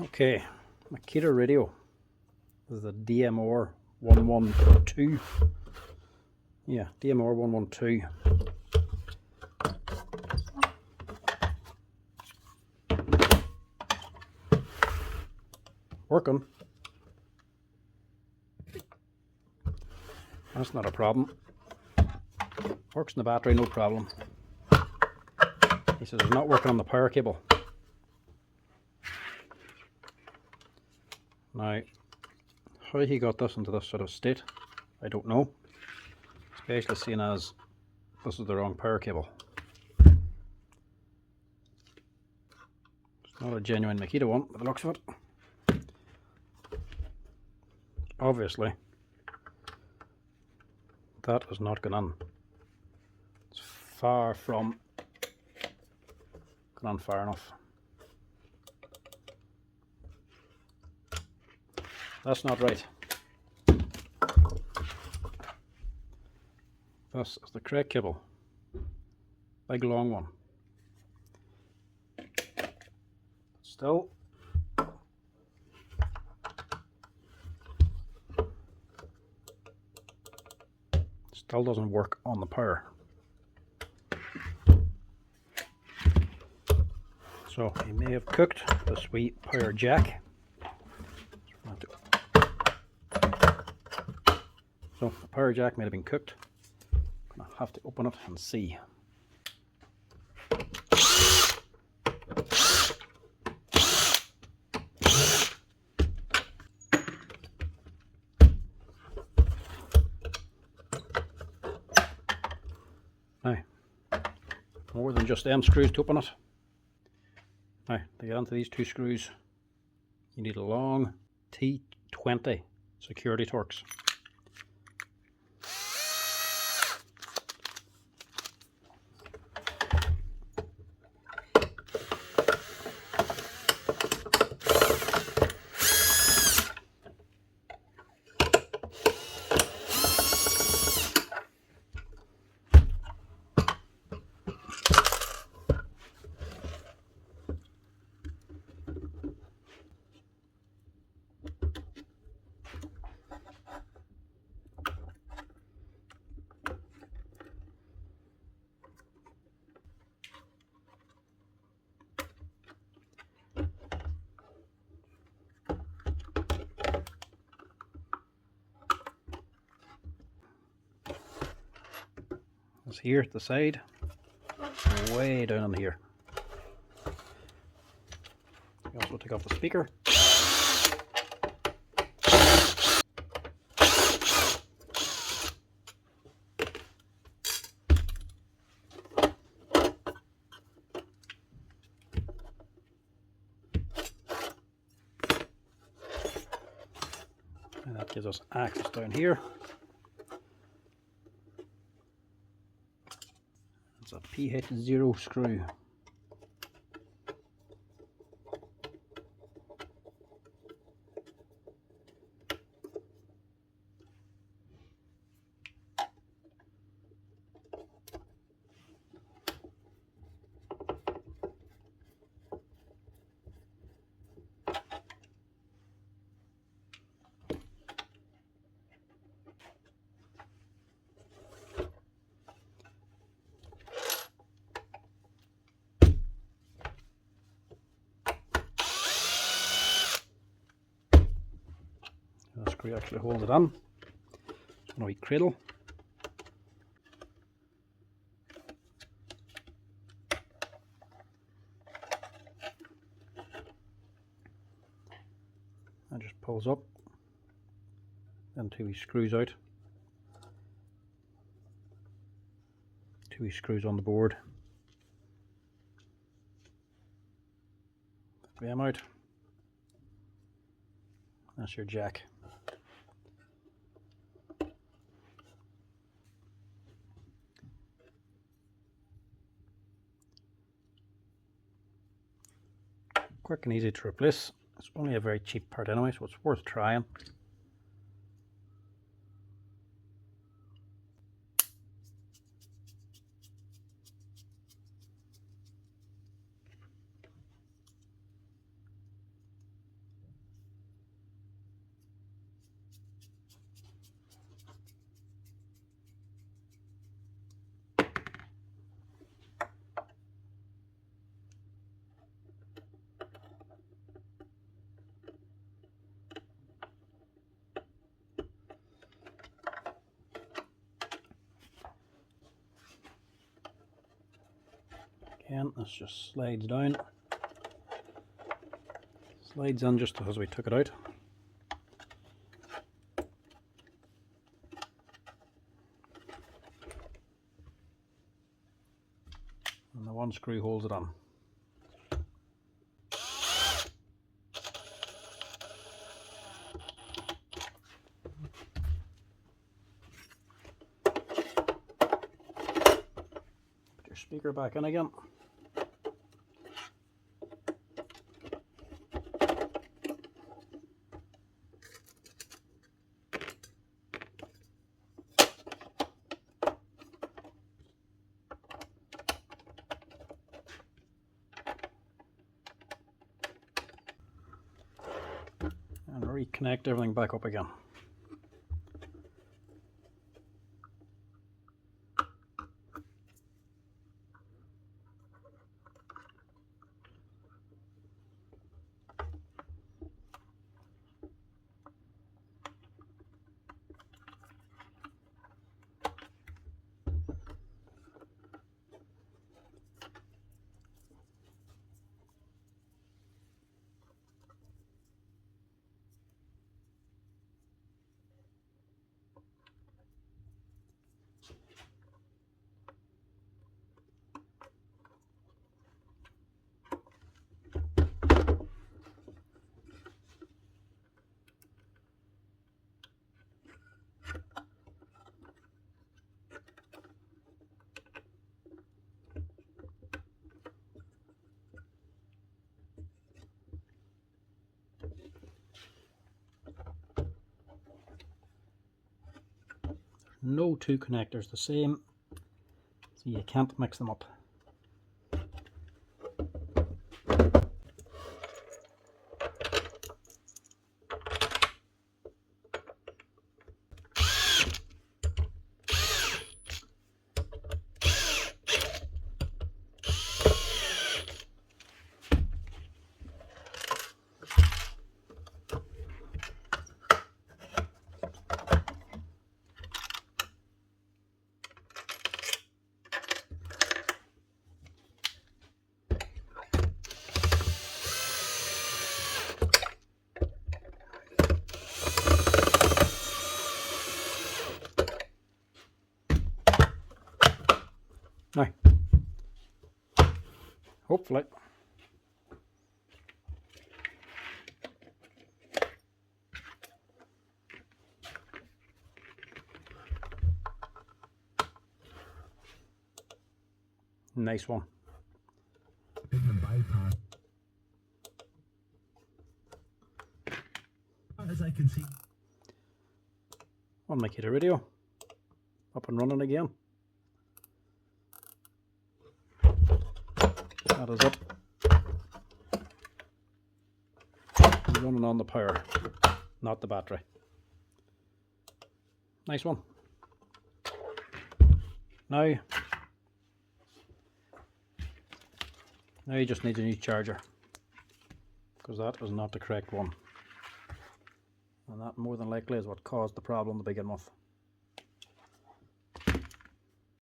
Okay, Makita Radio. This is the DMR112. Yeah, DMR112. Working. That's not a problem. Works in the battery, no problem. He says it's not working on the power cable. Now, how he got this into this sort of state, I don't know. Especially seeing as this is the wrong power cable. It's not a genuine Makita one, by the looks of it. Obviously, that is not going on. It's far from going on far enough. That's not right. This is the correct cable. Big long one. Still, doesn't work on the power. So he may have cooked this wee power jack. So the power jack may have been cooked. I'm gonna have to open it and see. Now, more than just them screws to open it. Now, to get into these two screws, you need a long T20 security Torx. It's here at the side, way down in here. You also take off the speaker. And that gives us access down here. It's a PH0 screw. The screw actually holds it on. It's a wee cradle. That just pulls up. Then two wee screws out. Two wee screws on the board. Flip them out. That's your jack. Quick and easy to replace. It's only a very cheap part anyway, so it's worth trying. Again, this just slides down. Slides in just as we took it out. And the one screw holds it on. Put your speaker back in again. And reconnect everything back up again. No two connectors the same, so you can't mix them up. Now, hopefully, nice one. As I can see, On Makita Radio, up and running again. That is it. Running on the power, not the battery. Nice one. Now you just need a new charger, because that is not the correct one. And that more than likely is what caused the problem to begin with.